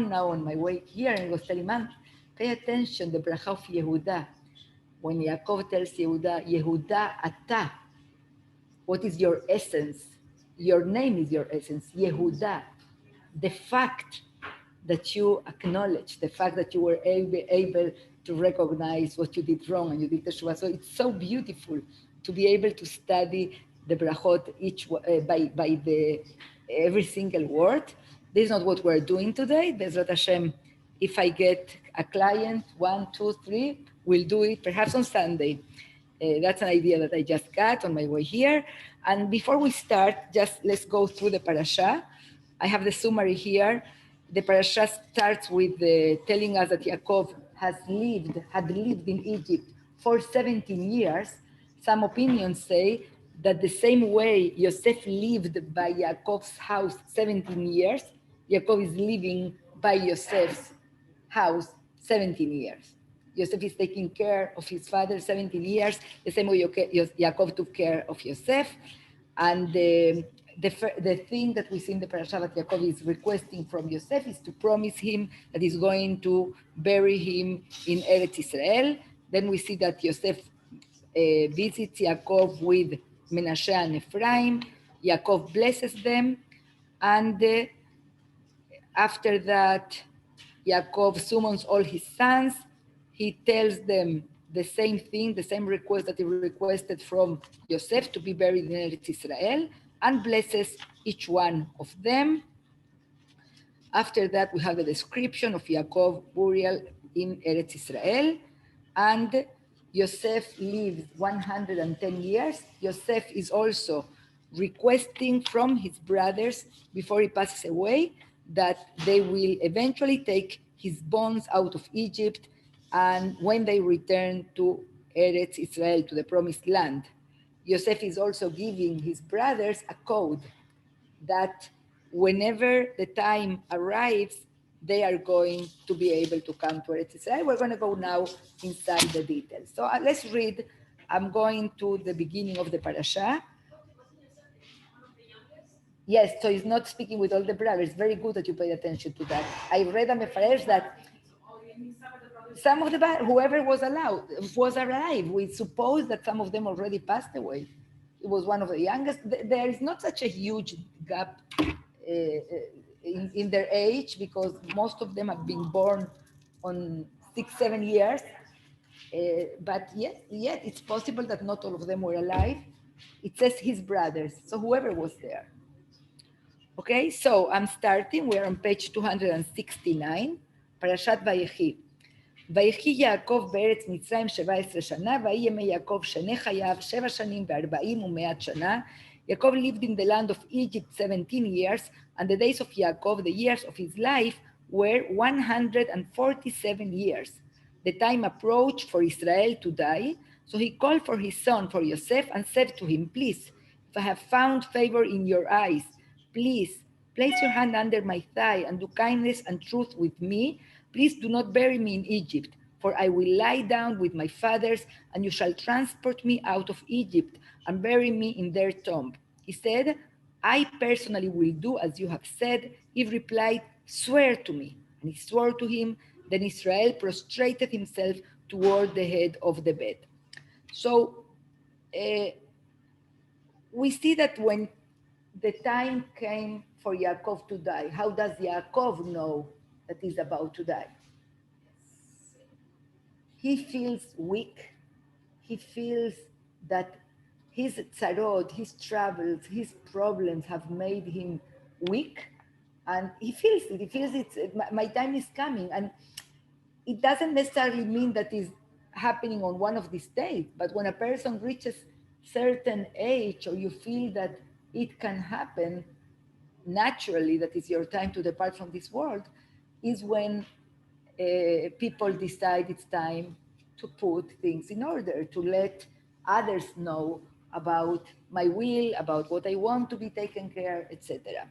now on my way here, and he was telling, man, pay attention, the bracha of Yehuda. When Yaakov tells Yehuda, Yehuda ata, what is your essence? Your name is your essence, Yehuda. The fact that you acknowledge, the fact that you were able to recognize what you did wrong and you did teshuvah. So it's so beautiful to be able to study the brachot by the every single word. This is not what we're doing today. Bezrat Hashem, if I get a client, 1, 2, 3, we'll do it perhaps on Sunday. That's an idea that I just got on my way here. And before we start, just let's go through the parasha. I have the summary here. The parasha starts with telling us that Yaakov had lived in Egypt for 17 years. Some opinions say that the same way Yosef lived by Yaakov's house 17 years, Yaakov is living by Yosef's house 17 years. Yosef is taking care of his father 17 years, the same way Yaakov took care of Yosef. And the thing that we see in the parasha that Yaakov is requesting from Yosef is to promise him that he's going to bury him in Erets Israel. Then we see that Yosef visits Yaakov with Menashe and Ephraim. Yaakov blesses them, and after that, Yaakov summons all his sons. He tells them the same thing, the same request that he requested from Yosef to be buried in Erets Israel, and blesses each one of them. After that, we have the description of Yaakov burial in Erets Israel, and Yosef lived 110 years. Yosef is also requesting from his brothers before he passes away that they will eventually take his bones out of Egypt, and when they return to Erets Israel, to the promised land, Yosef is also giving his brothers a code that whenever the time arrives, they are going to be able to come to Erets Israel. We're going to go now inside the details. So let's read. I'm going to the beginning of the parasha. Yes, so he's not speaking with all the brothers. Very good that you paid attention to that. I read a mefaresh that some of the whoever was alive. We suppose that some of them already passed away. It was one of the youngest. There is not such a huge gap in their age, because most of them have been born on 6-7 years. But yet it's possible that not all of them were alive. It says his brothers, so whoever was there. Okay, so I'm starting. We're on page 269, Parashat Vayechi. ויחי יעקב בארץ מצרים 17 שנה, ויהי ימי יעקב שני חייו 7 שנים ו40 ו100 שנה. Yaakov lived in the land of Egypt 17 years, and the days of Yaakov, the years of his life, were 147 years. The time approached for Israel to die, so he called for his son, for Yosef, and said to him, please, if I have found favor in your eyes, please, place your hand under my thigh and do kindness and truth with me. Please do not bury me in Egypt, for I will lie down with my fathers, and you shall transport me out of Egypt and bury me in their tomb. He said, I personally will do as you have said. He replied, swear to me. And he swore to him. Then Israel prostrated himself toward the head of the bed. So we see that when the time came for Yaakov to die, how does Yaakov know that he's about to die? He feels weak. He feels that his tzarot, his troubles, his problems have made him weak. And he feels it. He feels my time is coming. And it doesn't necessarily mean that it's happening on one of these days. But when a person reaches certain age, or you feel that it can happen naturally, that is your time to depart from this world, is when people decide it's time to put things in order, to let others know about my will, about what I want to be taken care, etc.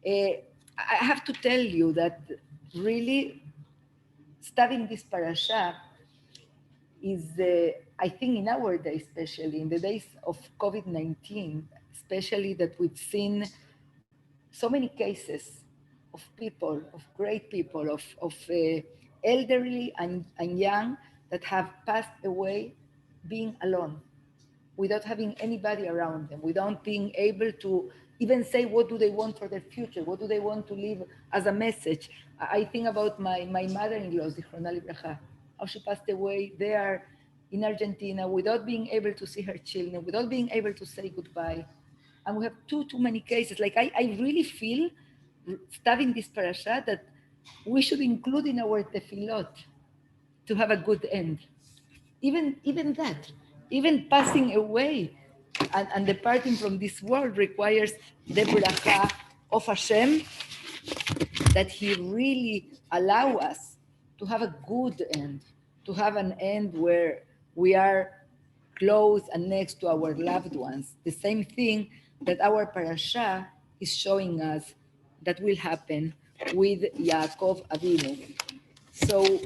I have to tell you that really studying this parasha is, I think in our days, especially in the days of COVID-19, especially that we've seen so many cases of people, of great people, of elderly and young that have passed away being alone, without having anybody around them, without being able to even say what do they want for their future, what do they want to leave as a message. I think about my mother-in-law, Zichrona Libracha, how she passed away there in Argentina without being able to see her children, without being able to say goodbye. And we have too many cases. Like I really feel, studying this parasha, that we should include in our tefillot to have a good end. Even that, even passing away and departing from this world requires the bracha of Hashem, that He really allow us to have a good end, to have an end where we are close and next to our loved ones. The same thing that our parasha is showing us that will happen with Yaakov Avinu. So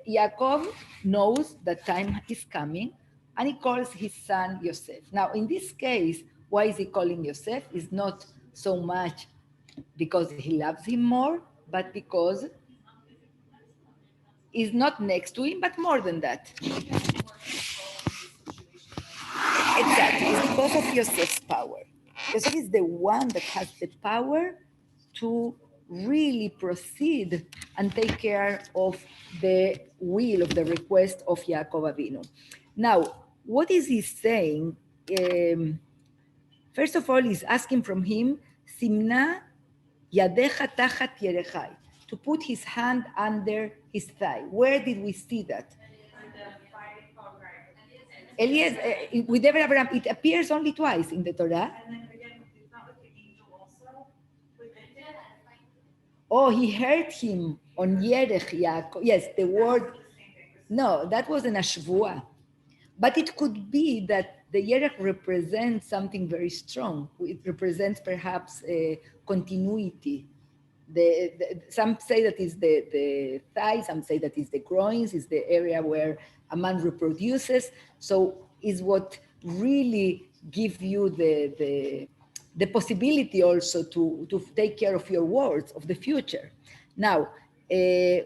Yaakov knows that time is coming, and he calls his son Yosef. Now, in this case, why is he calling Yosef? Is not so much because he loves him more, but because he's not next to him, but more than that. Exactly, it's because of Yosef's power. Yosef is the one that has the power to really proceed and take care of the will, of the request of Yaakov Avinu. Now, what is he saying? First of all, he's asking from him, Simna yadecha tachat yerechai, to put his hand under his thigh. Where did we see that? Elias, with Abraham, it appears only twice in the Torah. And then again, it's not with the angel also. Oh, he heard him on Yerech Yaakov. Yes, the word. No, that was an Ashvua. But it could be that the Yerech represents something very strong. It represents perhaps a continuity. Some say that is the thigh, some say that is the groins, is the area where a man reproduces. So is what really give you the possibility also to take care of your words of the future. Now,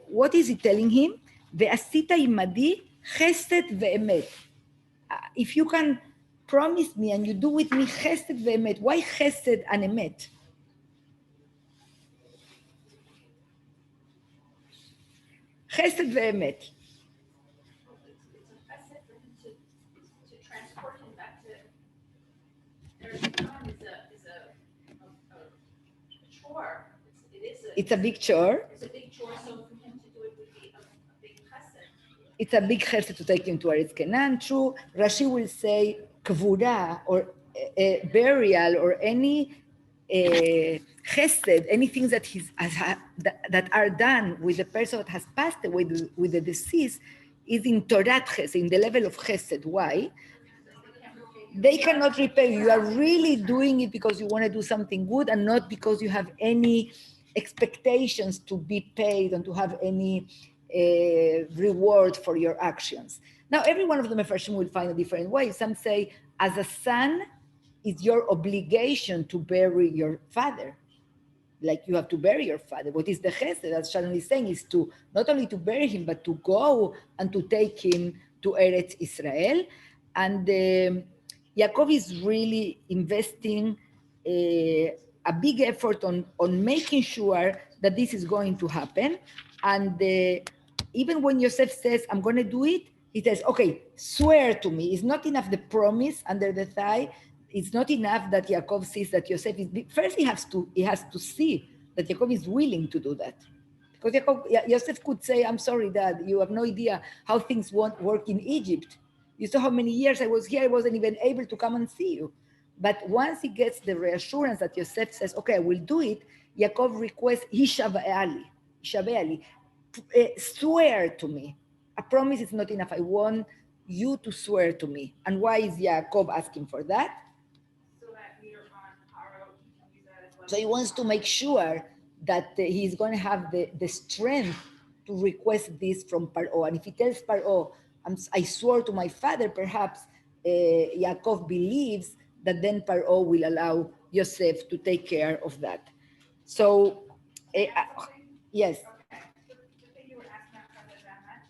what is he telling him? Ve'asita imadi chesed ve'emet. If you can promise me and you do with me chesed ve'emet, why chesed and emet? Chesed ve'emet. It's a big chore. It's a big chore, so for him to do it would be a big chesed. It's a big chesed to take him to Eretz Canaan. True, Rashi will say kvura or burial or any chesed, anything that that are done with the person that has passed away with the deceased is in Torat chesed, in the level of chesed. Why? They cannot repay you. You are really doing it because you want to do something good and not because you have any expectations to be paid and to have any reward for your actions. Now, every one of the Mefarshim will find a different way. Some say, as a son, it's your obligation to bury your father. Like you have to bury your father. What is the chesed, as Sharon is saying, is to not only to bury him, but to go and to take him to Erets Israel. And Yaakov is really investing a big effort on making sure that this is going to happen. And even when Yosef says, I'm going to do it, he says, okay, swear to me. It's not enough the promise under the thigh. It's not enough that Yaakov sees that Yosef is. First, he has to see that Yaakov is willing to do that. Because Yosef could say, I'm sorry, Dad, you have no idea how things won't work in Egypt. You saw how many years I was here, I wasn't even able to come and see you. But once he gets the reassurance that Yosef says, okay, I will do it, Yaakov requests, Hishave'ali, swear to me. A promise is not enough. I want you to swear to me. And why is Yaakov asking for that? So that later on, Paro, he can use that as well. So he wants to make sure that he's going to have the strength to request this from Paro. And if he tells Paro, I swore to my father, perhaps Yaakov believes that then Paro will allow Yosef to take care of that. So Eh, Can I ask something? yes. Okay, the thing you were asking about chesed emet,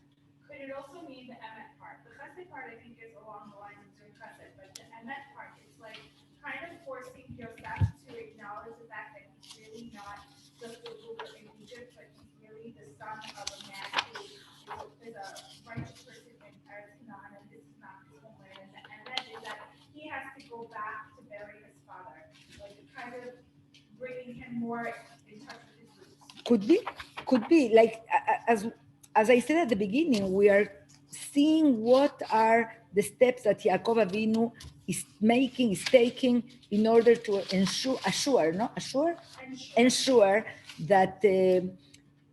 could it also mean the emet part? The chesed part, I think, is along the lines of doing chesed, but the emet part, it's like kind of forcing Yosef to acknowledge the fact that he's really not just the ruler in Egypt, but he's really the son of a man who is a righteous person in Eretz Canaan, and this is not his homeland. And the emet is that he has to go back to bury his father, like kind of bringing him more in touch with his roots. Could be like as I said at the beginning, we are seeing what are the steps that Yaakov Avinu is taking in order to ensure that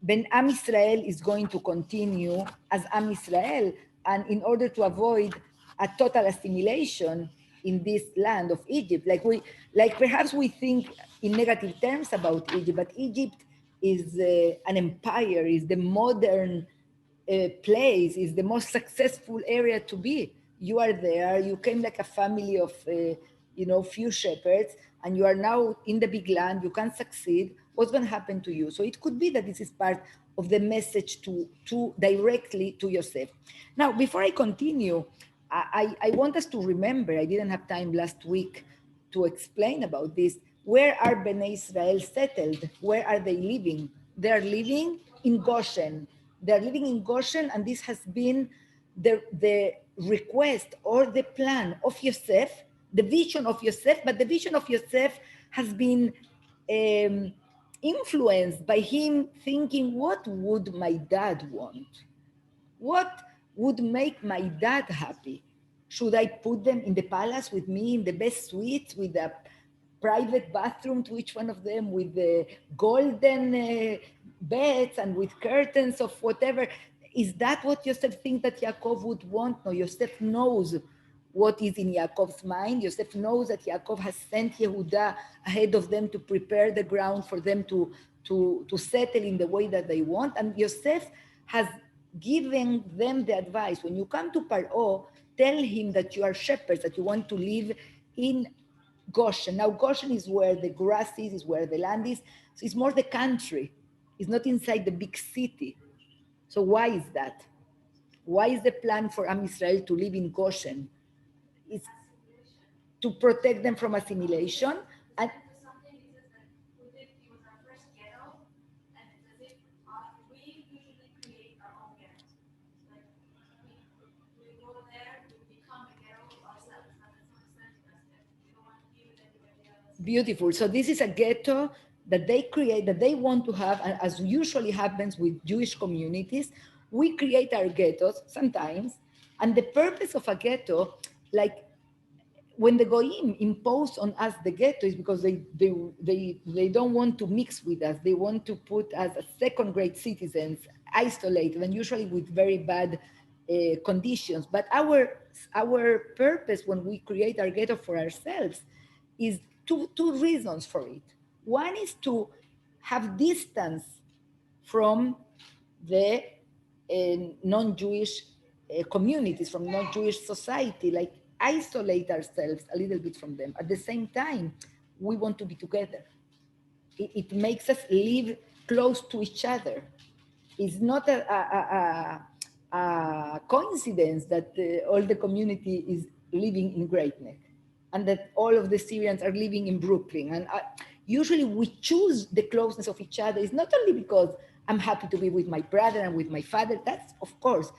Ben Am Israel is going to continue as Am Israel, and in order to avoid a total assimilation in this land of Egypt, like perhaps we think in negative terms about Egypt, but Egypt is an empire, is the modern place, is the most successful area to be. You are there, you came like a family of, few shepherds, and you are now in the big land, you can succeed. What's going to happen to you? So it could be that this is part of the message to directly to Yosef. Now, before I continue, I want us to remember, I didn't have time last week to explain about this. Where are Bnei Israel settled? Where are they living? They are living in Goshen. They are living in Goshen, and this has been the request or the plan of Yosef, the vision of Yosef, but the vision of Yosef has been influenced by him thinking, what would my dad want? What would make my dad happy? Should I put them in the palace with me in the best suite with a private bathroom to each one of them with the golden beds and with curtains of whatever? Is that what Yosef thinks that Yaakov would want? No, Yosef knows what is in Yaakov's mind. Yosef knows that Yaakov has sent Yehuda ahead of them to prepare the ground for them to settle in the way that they want. And Yosef has given them the advice. When you come to Paro, tell him that you are shepherds, that you want to live in Goshen. Now, Goshen is where the grass is where the land is. So it's more the country. It's not inside the big city. So why is that? Why is the plan for Am Israel to live in Goshen? It's to protect them from assimilation. And beautiful. So this is a ghetto that they create, that they want to have, and as usually happens with Jewish communities, we create our ghettos sometimes, and the purpose of a ghetto, like when the goyim impose on us the ghetto, is because they don't want to mix with us. They want to put us as second-grade citizens, isolated, and usually with very bad conditions. But our purpose when we create our ghetto for ourselves is two reasons for it. One is to have distance from the non-Jewish communities, from non-Jewish society, like isolate ourselves a little bit from them. At the same time, we want to be together. It makes us live close to each other. It's not a coincidence that all the community is living in Great Neck and that all of the Syrians are living in Brooklyn. And usually we choose the closeness of each other. It's not only because I'm happy to be with my brother and with my father, that's of course,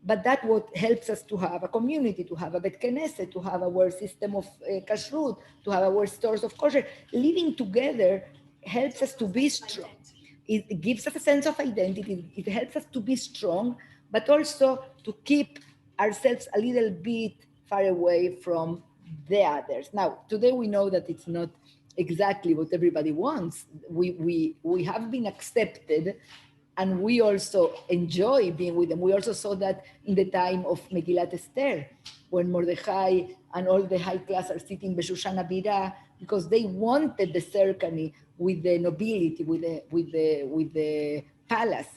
but that what helps us to have a community, to have a Bet Knesset, to have our system of kashrut, to have our stores of kosher. Living together helps us to be strong. It gives us a sense of identity. It helps us to be strong, but also to keep ourselves a little bit far away from the others. Now, today we know that it's not exactly what everybody wants. We have been accepted, and we also enjoy being with them. We also saw that in the time of Megillat Esther, when Mordechai and all the high class are sitting Beshushan Abira, because they wanted the ceremony with the nobility, with the palace.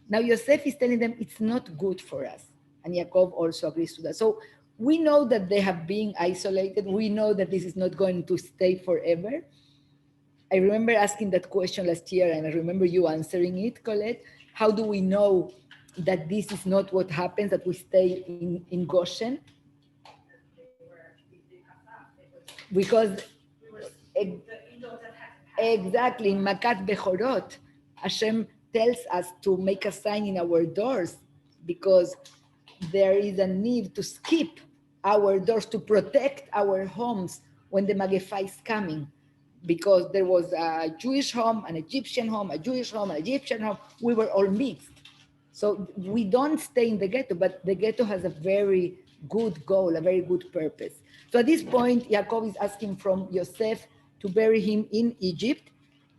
Now Yosef is telling them it's not good for us, and Yaakov also agrees to that. So we know that they have been isolated. We know that this is not going to stay forever. I remember asking that question last year, and I remember you answering it, Colette. How do we know that this is not what happens, that we stay in Goshen? Because exactly in Makat Bechorot, Hashem tells us to make a sign in our doors because there is a need to skip our doors to protect our homes when the Magefa is coming. Because there was a Jewish home, an Egyptian home, a Jewish home, an Egyptian home. We were all mixed. So we don't stay in the ghetto, but the ghetto has a very good goal, a very good purpose. So at this point, Yaakob is asking from Yosef to bury him in Egypt.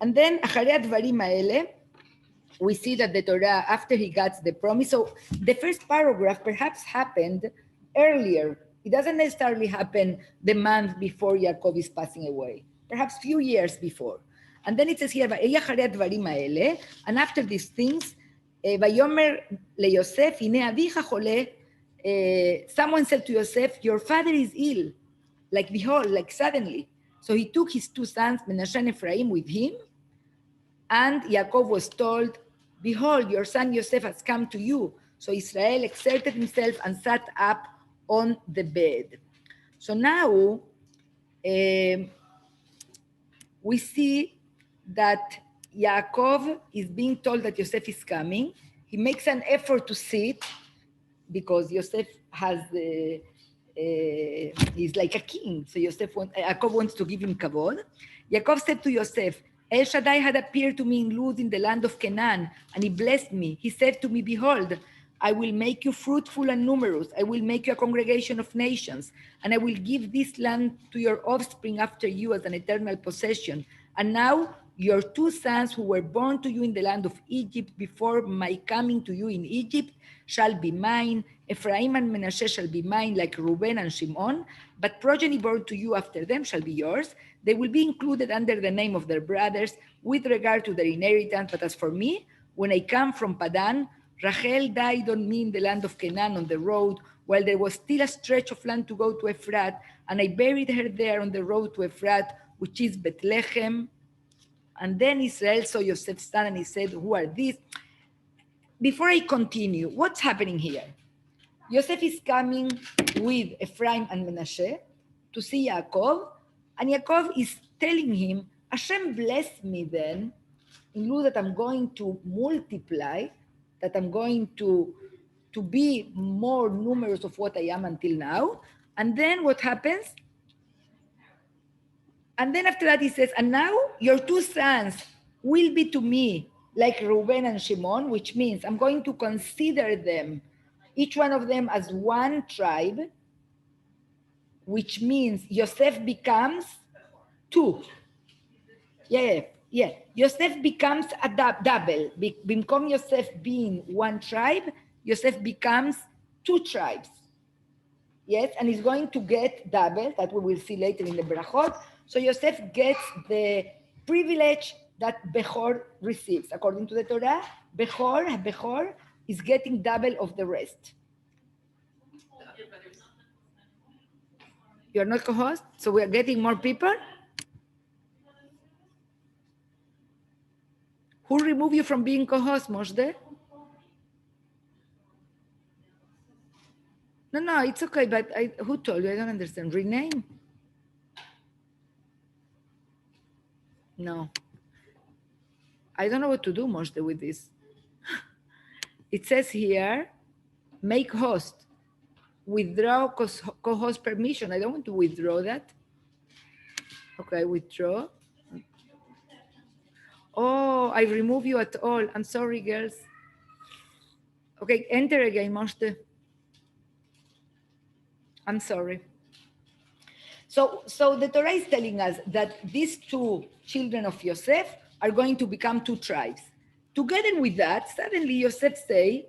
And then, אחרי הדברים האלה, we see that the Torah, after he gets the promise, so the first paragraph perhaps happened earlier. It doesn't necessarily happen the month before Yaakov is passing away, perhaps few years before. And then it says here, "ויהי אחרי הדברים האלה," and after these things, ויאמר ליוסף, הנה אביך חולה, someone said to Yosef, your father is ill, like behold, like suddenly. So he took his two sons, Menashe and Ephraim, with him, and Yaakov was told, behold, your son Yosef has come to you. So Israel exerted himself and sat up on the bed. So now we see that Yaakov is being told that Yosef is coming. He makes an effort to sit because Yosef has he's like a king. So Yaakov wants to give him kavod. Yaakov said to Yosef, El Shaddai had appeared to me in Luz in the land of Canaan, and he blessed me. He said to me, behold, I will make you fruitful and numerous. I will make you a congregation of nations, and I will give this land to your offspring after you as an eternal possession. And now your two sons who were born to you in the land of Egypt before my coming to you in Egypt shall be mine. Ephraim and Menashe shall be mine like Reuben and Shimon, but progeny born to you after them shall be yours. They will be included under the name of their brothers with regard to their inheritance. But as for me, when I come from Padan, Rachel died on me in the land of Canaan on the road, while there was still a stretch of land to go to Ephrat, and I buried her there on the road to Ephrat, which is Bethlehem. And then Israel saw Joseph's son, and he said, who are these? Before I continue, what's happening here? Yosef is coming with Ephraim and Menashe to see Yaakov, and Yaakov is telling him, Hashem blessed me then, in lieu that I'm going to multiply, that I'm going to be more numerous of what I am until now. And then what happens? And then after that he says, and now your two sons will be to me like Reuben and Shimon, which means I'm going to consider them, each one of them as one tribe, which means Yosef becomes two. Yeah. Yosef becomes a double. Become Yosef being one tribe, Yosef becomes two tribes. Yes, and he's going to get double, that we will see later in the Berachot. So Yosef gets the privilege that Bechor receives. According to the Torah, Bechor is getting double of the rest. You're not co-host? So we are getting more people? Who removed you from being co-host, Moshe? No, it's okay, but who told you? I don't understand. Rename? No. I don't know what to do, Moshe, with this. It says here, make host. Withdraw co-host permission. I don't want to withdraw that. Okay, withdraw. Oh, I remove you at all. I'm sorry, girls. Okay, enter again, Moshe. I'm sorry. So the Torah is telling us that these two children of Yosef are going to become two tribes. Together with that, suddenly Yosef say,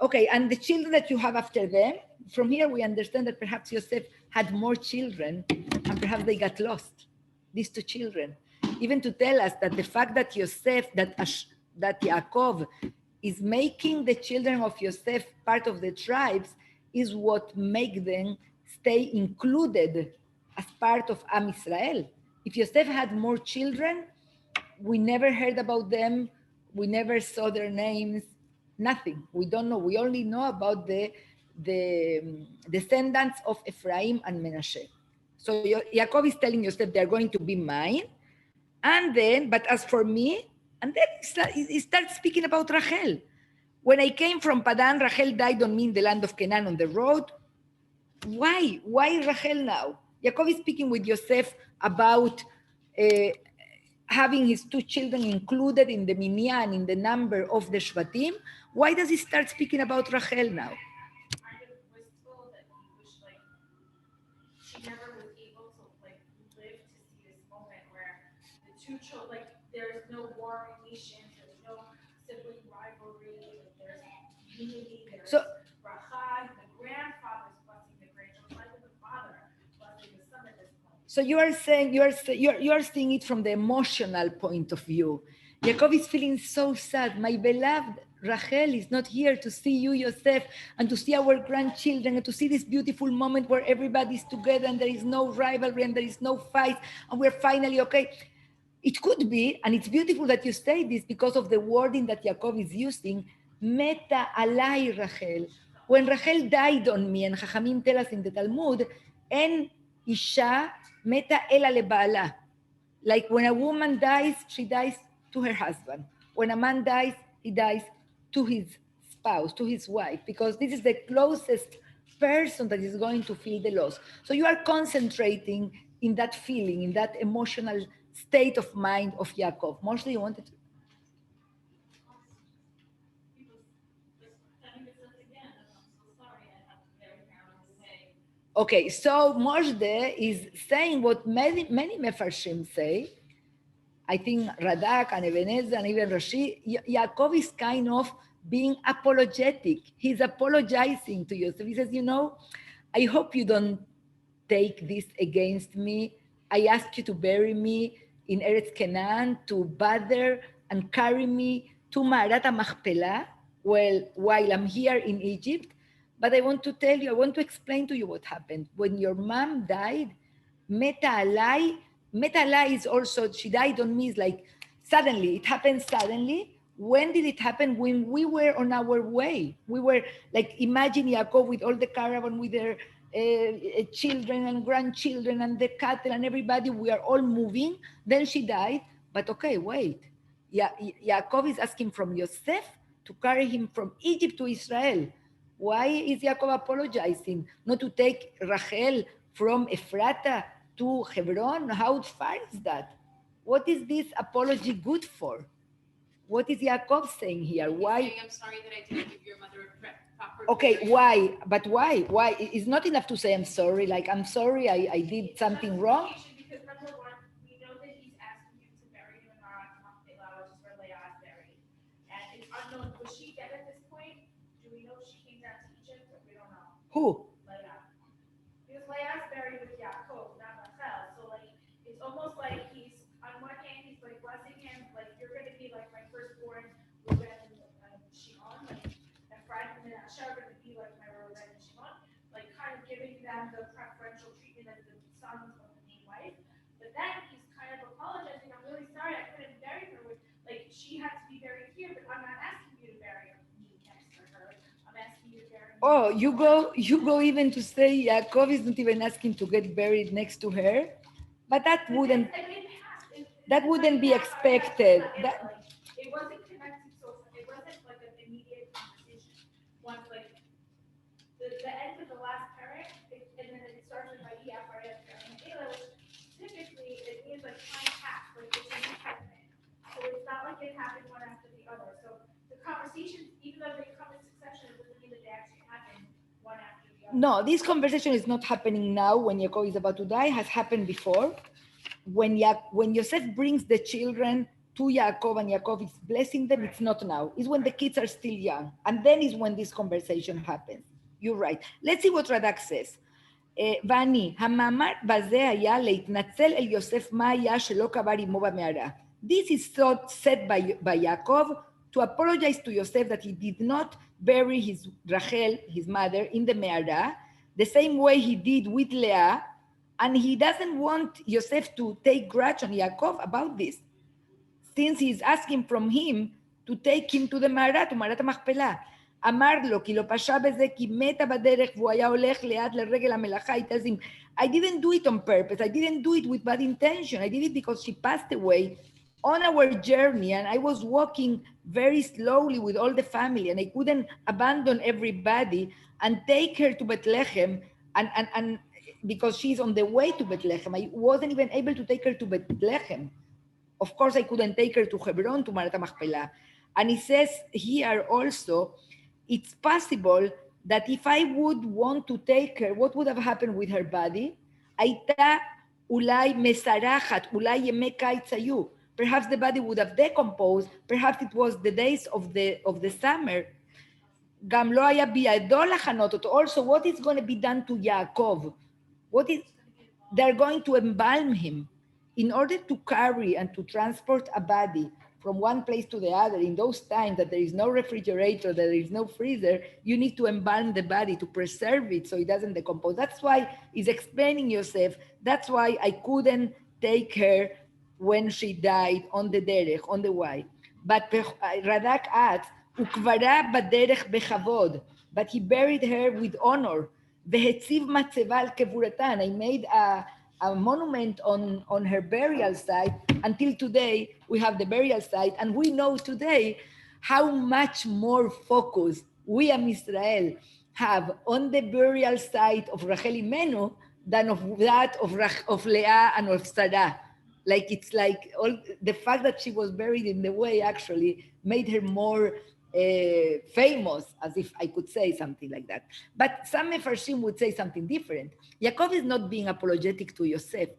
okay, and the children that you have after them, from here we understand that perhaps Yosef had more children and perhaps they got lost, these two children. Even to tell us that the fact that Yosef, that Yaakov is making the children of Yosef part of the tribes is what make them stay included as part of Am Israel. If Yosef had more children, we never heard about them. We never saw their names. Nothing. We don't know. We only know about the descendants of Ephraim and Menashe. So Yaakov is telling Yosef they are going to be mine. And then, but as for me, and then he starts speaking about Rachel. When I came from Padan, Rachel died on me in the land of Canaan on the road. Why? Why Rachel now? Yaakov is speaking with Yosef about having his two children included in the minyan, in the number of the Shvatim. Why does he start speaking about Rachel now? Kind of was told that he wished like she never was able to like live to see this moment where the two children like there's no warring nations, there's no sibling rivalry, like there's unity, there's So, Rachel, the grandfather's blessing the grandchildren, like the father blessing the son at this point. so you are saying you are seeing it from the emotional point of view. Yaakov is feeling so sad. My beloved Rachel is not here to see you, Yosef, and to see our grandchildren, and to see this beautiful moment where everybody is together and there is no rivalry and there is no fight, and we're finally okay. It could be, and it's beautiful that you say this because of the wording that Yaakov is using, Meta alai Rachel. When Rachel died on me, and Chachamim tell us in the Talmud, En isha meta ela leba'ala. Like when a woman dies, she dies to her husband. When a man dies, he dies to his spouse, to his wife, because this is the closest person that is going to feel the loss. So you are concentrating in that feeling, in that emotional state of mind of Yaakov. Mostly you wanted to. He was just telling us again that I'm so sorry I have to bury her on this day. Okay, so Moshe is saying what many Mefarshim say. I think Radak and Ebenezer and even Rashi, Yaakov is kind of being apologetic. He's apologizing to Yosef. He says, I hope you don't take this against me. I asked you to bury me in Eretz Canaan, to bother and carry me to Ma'arat HaMachpelah, well, while I'm here in Egypt. But I want to tell you, I want to explain to you what happened. When your mom died, Meta alai, Meta alai is also, she died on me, is like suddenly, it happened suddenly. When did it happen? When we were on our way. We were like, imagine Yaakov with all the caravan, with their children and grandchildren and the cattle and everybody, we are all moving. Then she died. But okay, wait. Yaakov is asking from Yosef to carry him from Egypt to Israel. Why is Yaakov apologizing? Not to take Rachel from Ephrata to Hebron? How far is that? What is this apology good for? What is Yaakov saying here? He's Why? saying, I'm sorry that I didn't give your mother a proper Okay, burial." why? But why? Why? It's not enough to say I'm sorry. Like, I'm sorry, I did something wrong. Because number one, we know that he's asking you to bury him in Ma'arat Machpelah, which is where Leah is buried. And it's unknown, was she dead at this point? Do we know if she came down to Egypt? Or we don't know. Who? Leah. Because Leah is buried with Yaakov, not Rachel. So like, it's almost like he's, on one hand, he's like blessing him, like, you're going to be like my firstborn, Reuben and Shimon, like, Ephraim and Menashe are going to be like my Reuben and Shimon, like kind of giving them the preferential treatment as the sons of the main wife. But then he's kind of apologizing. I'm really sorry I couldn't bury her with, like, she had to be buried here, but I'm not asking you to bury me next to her. I'm asking you to bury me. Oh, you go even to say Yaakov is not even asking to get buried next to her, but that wouldn't be expected. It wasn't connected, so it wasn't like an immediate conversation. Once like the end of the last parent, and then it starts with Vayech, and which typically it means like time passed, like it's a segment. So it's not like it happened one after the other. So the conversations, even though they come in succession, it doesn't mean that they actually happen one after the other. No, this conversation is not happening now when Yaakov is about to die. Has happened before. When Yosef brings the children to Yaakov and Yaakov is blessing them, it's not now. It's when the kids are still young. And then is when this conversation happens. You're right. Let's see what Radak says. ואני, המאמר בזה היה להתנצל אל יוסף מה היה שלא קבר עמו במערה. This is said by Yaakov to apologize to Yosef that he did not bury his Rachel, his mother, in the Me'ara, the same way he did with Leah, and he doesn't want Yosef to take grudge on Yaakov about this. since he's asking from him to take him to the מערת, to מערת המכפלה. אמר לו, כי לא פשע בזה, כי מתה בדרך, והוא היה הולך לאט לרגל המלאכה. He tells him, I didn't do it on purpose, I didn't do it with bad intention, I did it because she passed away on our journey, and I was walking very slowly with all the family, and I couldn't abandon everybody and take her to Bethlehem, and because she's on the way to Bethlehem, I wasn't even able to take her to Bethlehem. Of course, I couldn't take her to Hebron, to Marat HaMachpelah. And he says here also, it's possible that if I would want to take her, what would have happened with her body? הייתה אולי מסרחת, אולי ימי קיץ היו. Perhaps the body would have decomposed, perhaps it was the days of the summer. גם לא היה בידו לחנות אותו. Also, what is going to be done to Yaakov? What is, they're going to embalm him. In order to carry and to transport a body from one place to the other, in those times that there is no refrigerator, that there is no freezer, you need to embalm the body to preserve it so it doesn't decompose. That's why he's explaining Yosef. That's why I couldn't take her when she died on the derech, on the way. But Radak adds, ukvara baderech bechavod, but he buried her with honor. Vehetziv matzeva al kevuratan. I made a monument on her burial site. Until today, we have the burial site, and we know today how much more focus we Am Israel have on the burial site of Rachel Imenu than of that of Leah and of Sarah. Like it's like all the fact that she was buried in the way actually made her more famous, as if I could say something like that. But some Mefarshim would say something different. Yaakov is not being apologetic to Yosef.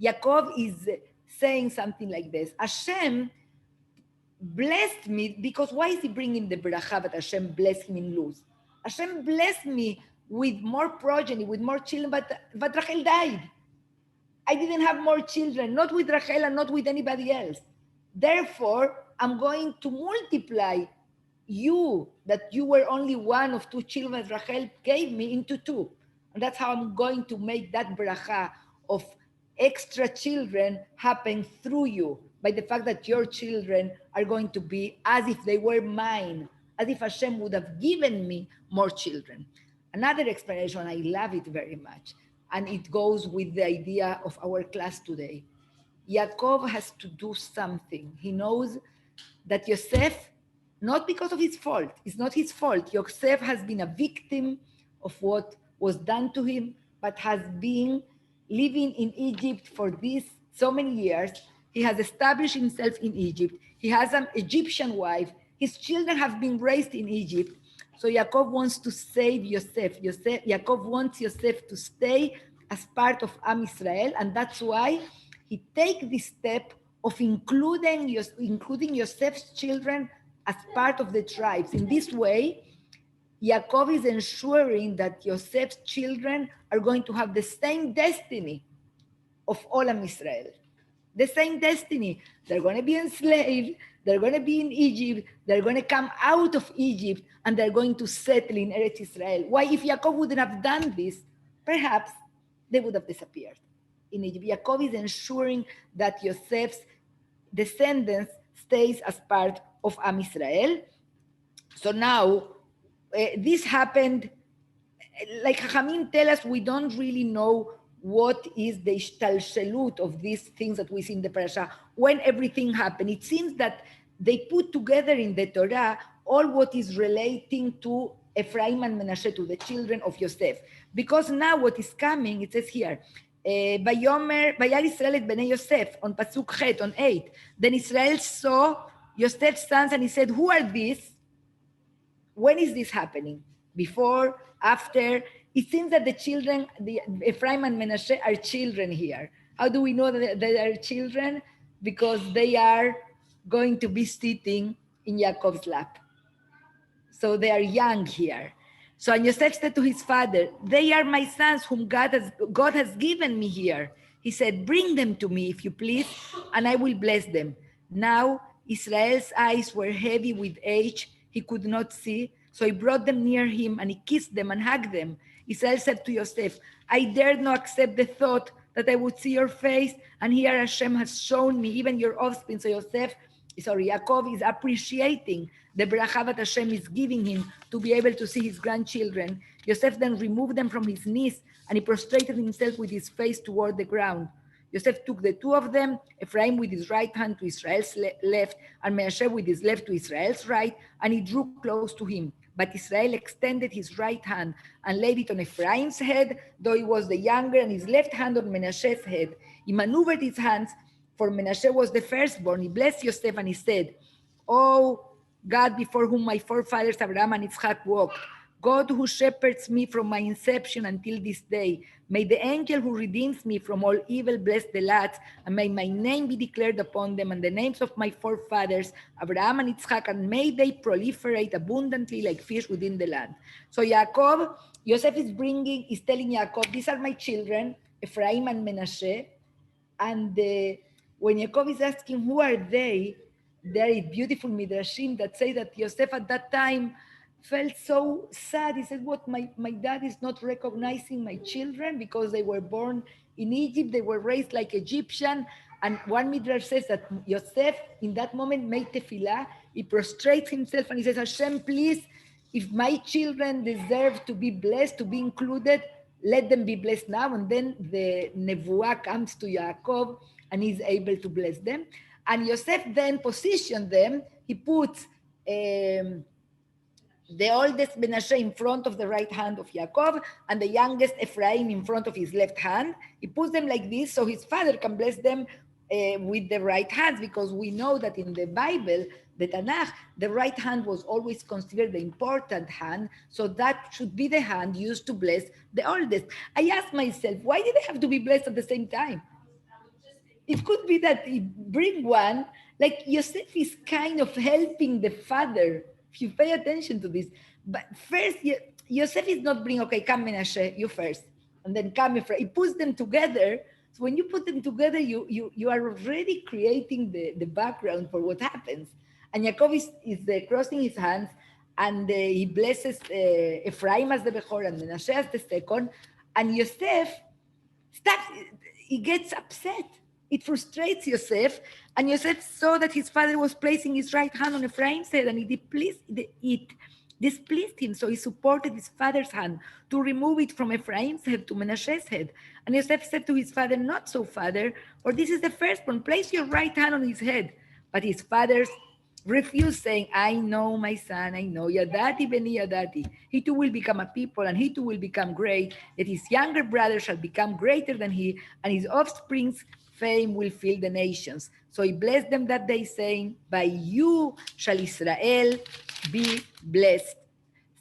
Yaakov is saying something like this. Hashem blessed me, because why is he bringing the bracha that Hashem blessed him in Luz? Hashem blessed me with more progeny, with more children, but Rachel died. I didn't have more children, not with Rachel and not with anybody else. Therefore, I'm going to multiply you, that you were only one of two children Rachel gave me, into two. And that's how I'm going to make that bracha of extra children happen through you, by the fact that your children are going to be as if they were mine, as if Hashem would have given me more children. Another explanation, I love it very much, and it goes with the idea of our class today. Yaakov has to do something. He knows that Yosef, not because of his fault, it's not his fault. Yosef has been a victim of what was done to him, but has been living in Egypt for these so many years. He has established himself in Egypt. He has an Egyptian wife. His children have been raised in Egypt. So Yaakov wants to save Yosef. Yaakov wants Yosef to stay as part of Am Israel, and that's why he takes this step of including Yosef's children as part of the tribes. In this way, Yaakov is ensuring that Yosef's children are going to have the same destiny of all Am Israel. The same destiny. They're going to be enslaved, they're going to be in Egypt, they're going to come out of Egypt, and they're going to settle in Erets Israel. Why, if Yaakov wouldn't have done this, perhaps they would have disappeared in Egypt. Yaakov is ensuring that Yosef's descendants stays as part of Am Israel. So now, this happened, like Chachamim tell us, we don't really know what is the ishtalshelut of these things that we see in the parasha, when everything happened. It seems that they put together in the Torah all what is relating to Ephraim and Menashe, to the children of Yosef. Because now what is coming, it says here, Vayar Israel et bnei Yosef, on Pasuk Chet, on 8. Then Israel saw Yosef's sons and he said, who are these? When is this happening? Before, after? It seems that the children, the Ephraim and Menashe, are children here. How do we know that they are children? Because they are going to be sitting in Yaakov's lap. So they are young here. So and Yosef said to his father, they are my sons whom God has given me here. He said, bring them to me, if you please, and I will bless them. Now Israel's eyes were heavy with age. He could not see. So he brought them near him and he kissed them and hugged them. Israel said to Yosef, I dared not accept the thought that I would see your face, and here Hashem has shown me, even your offspring. So Yosef sorry, Yaakov is appreciating the bracha that Hashem is giving him to be able to see his grandchildren. Yosef then removed them from his knees and he prostrated himself with his face toward the ground. Yosef took the two of them, Ephraim with his right hand to Israel's left, and Menashe with his left to Israel's right, and he drew close to him. But Israel extended his right hand and laid it on Ephraim's head, though he was the younger, and his left hand on Menashe's head. He maneuvered his hands, for Menashe was the firstborn. He blessed Yosef and he said, "Oh God, before whom my forefathers Abraham and Yitzchak walked, God who shepherds me from my inception until this day, may the angel who redeems me from all evil bless the lads, and may my name be declared upon them and the names of my forefathers, Abraham and Yitzchak, and may they proliferate abundantly like fish within the land." So Yaakov, Yosef is telling Yaakov, these are my children, Ephraim and Menashe, and when Yaakov is asking who are they, there is beautiful midrashim that say that Yosef at that time felt so sad. He said, "What? My dad is not recognizing my children because they were born in Egypt. They were raised like Egyptian." And one midrash says that Yosef, in that moment, made tefillah. He prostrates himself and he says, "Hashem, please, if my children deserve to be blessed, to be included, let them be blessed now." And then the nevuah comes to Yaakov and he's able to bless them. And Yosef then positioned them. He puts the oldest Menashe in front of the right hand of Yaakov and the youngest Ephraim in front of his left hand. He puts them like this so his father can bless them with the right hands, because we know that in the Bible, the Tanakh, the right hand was always considered the important hand, so that should be the hand used to bless the oldest. I asked myself, why did they have to be blessed at the same time? It could be that he bring one, like Yosef is kind of helping the father, if you pay attention to this. But first, Yosef is not bring, okay, come Menashe, you first, and then come Ephraim. He puts them together. So when you put them together, you are already creating the background for what happens. And Yaakov is crossing his hands, and he blesses Ephraim as the Bechor and Menashe as the second. And Yosef stops, he gets upset. It frustrates Yosef, and Yosef saw that his father was placing his right hand on Ephraim's head, and it displeased him. So he supported his father's hand to remove it from Ephraim's head to Menashe's head. And Yosef said to his father, "Not so, father, for this is the firstborn. Place your right hand on his head." But his father refused, saying, "I know, my son, I know. Yadati beni yadati. He too will become a people, and he too will become great. That his younger brother shall become greater than he, and his offspring's fame will fill the nations." So he blessed them that day, saying, "By you shall Israel be blessed,"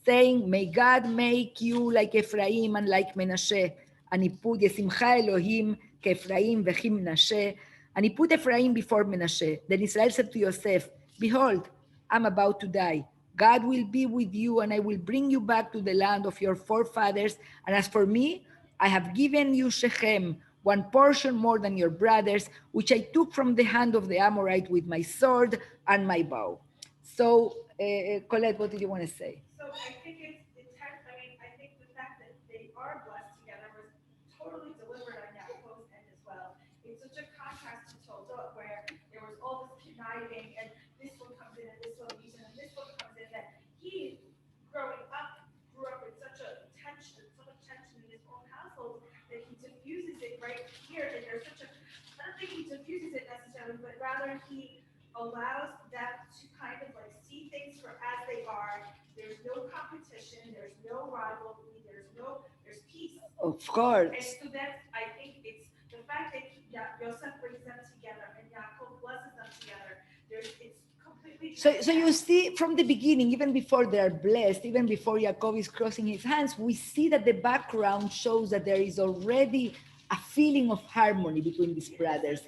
saying, "May God make you like Ephraim and like Menashe." And he put Yesimcha Elohim ke'Ephraim v'chi Menashe. And he put Ephraim before Menashe. Then Israel said to Yosef, "Behold, I'm about to die. God will be with you, and I will bring you back to the land of your forefathers. And as for me, I have given you Shechem, one portion more than your brothers, which I took from the hand of the Amorite with my sword and my bow." So, Colette, what did you want to say? So I think I mean, I think the fact that they are blessed together was totally delivered on Yaakov's end as well. It's such a contrast to Toldot, where there was all this conniving, and this one comes in, and this one leaves, and this one comes in, that he, growing up, grew up with such a tension, so much tension in his own household, that he diffuses it right here, and there's such a, I don't think he diffuses it necessarily, but rather he allows them to kind of like see things for as they are. There's no competition, there's no rivalry, there's peace. Of And course. so that's, I think it's the fact that Yosef brings them together and Yaakov blesses them together. It's completely. So you see from the beginning, even before they are blessed, even before Yaakov is crossing his hands, we see that the background shows that there is already a feeling of harmony between these brothers.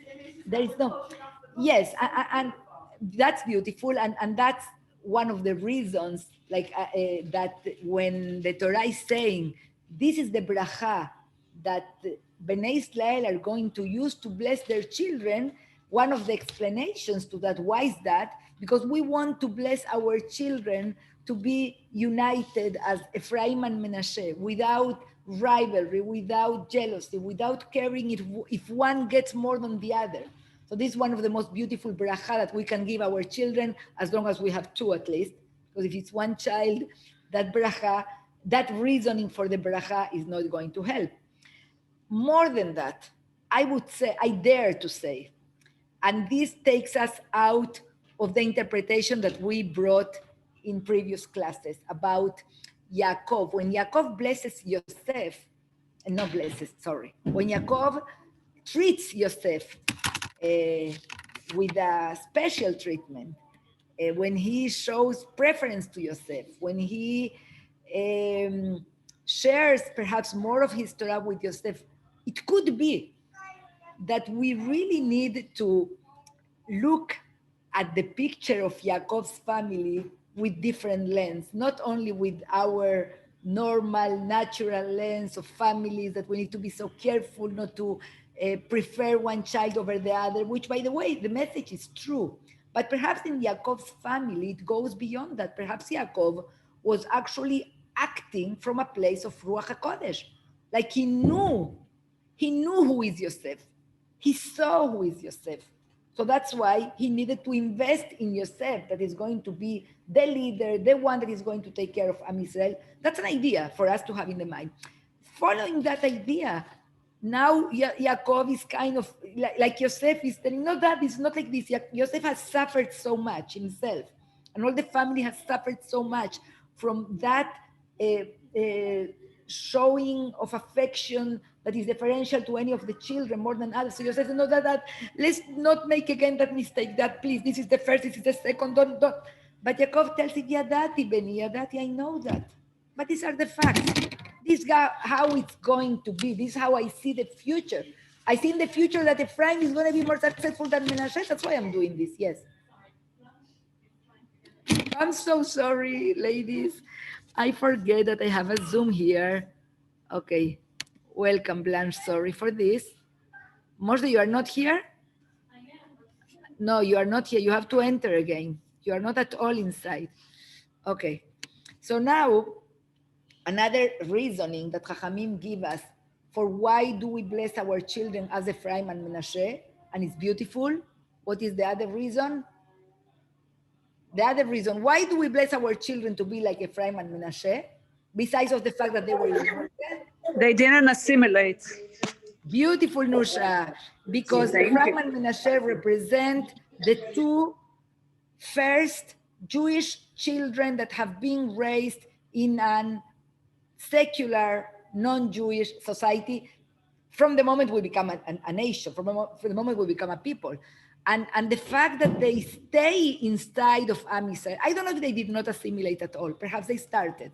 There is no, yes, and that's beautiful, and that's one of the reasons, like that when the Torah is saying this is the bracha that Bnei Israel are going to use to bless their children. One of the explanations to that, why is that? Because we want to bless our children to be united as Ephraim and Menashe, without rivalry, without jealousy, without caring if one gets more than the other. So this is one of the most beautiful bracha that we can give our children, as long as we have two at least. Because if it's one child, that bracha, that reasoning for the bracha is not going to help. More than that, I would say, I dare to say, and this takes us out of the interpretation that we brought in previous classes about Yaakov. When Yaakov blesses Yosef, not blesses, sorry, when Yaakov treats Yosef with a special treatment, when he shows preference to Yosef, when he shares perhaps more of his Torah with Yosef, it could be that we really need to look at the picture of Yaakov's family with different lens, not only with our normal, natural lens of families that we need to be so careful not to prefer one child over the other, which, by the way, the message is true. But perhaps in Yaakov's family, it goes beyond that. Perhaps Yaakov was actually acting from a place of Ruach HaKodesh. Like he knew who is Yosef. He saw who is Yosef. So that's why he needed to invest in Yosef, that is going to be the leader, the one that is going to take care of Am Israel. That's an idea for us to have in the mind. Following that idea, now Yaakov is kind of like Yosef is telling, no, that is not like this. Yosef has suffered so much himself, and all the family has suffered so much from that showing of affection that is differential to any of the children more than others. So Yosef said, no, that let's not make again that mistake, that please, this is the first, this is the second, don't. But Yaakov tells it, Yadati, Beni, Yadati, I know that. But these are the facts. This is how it's going to be. This is how I see the future. I see in the future that Ephraim is going to be more successful than Menashe. That's why I'm doing this, yes. I'm so sorry, ladies. I forget that I have a Zoom here. Okay. Welcome, Blanche. Sorry for this. Moshe, you are not here? No, you are not here. You have to enter again. You are not at all inside. Okay. So now, another reasoning that Chachamim give us for why do we bless our children as Ephraim and Menashe, and it's beautiful. What is the other reason? The other reason, why do we bless our children to be like Ephraim and Menashe? Besides of the fact that they were limited? They didn't assimilate. Beautiful, Nusha, because Ephraim and Menashe represent the two first Jewish children that have been raised in an secular, non-Jewish society from the moment we become a nation, from the moment we become a people. And the fact that they stay inside of Am Yisrael, I don't know if they did not assimilate at all. Perhaps they started.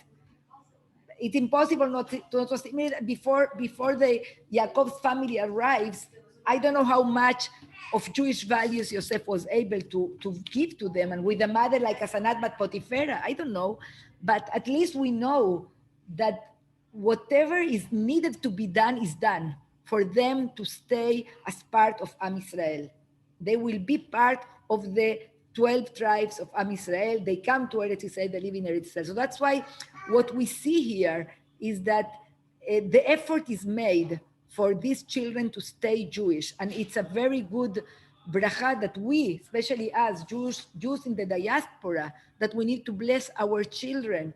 It's impossible not to assimilate before the Yaakov's family arrives. I don't know how much of Jewish values Yosef was able to give to them, and with a mother like Asanat Bat Potifera, I don't know, but at least we know that whatever is needed to be done is done for them to stay as part of Am Yisrael. They will be part of the 12 tribes of Am Yisrael. They come to Erets Israel, they live in Erets Israel. So that's why what we see here is that the effort is made for these children to stay Jewish. And it's a very good bracha that we, especially as Jews in the diaspora, that we need to bless our children.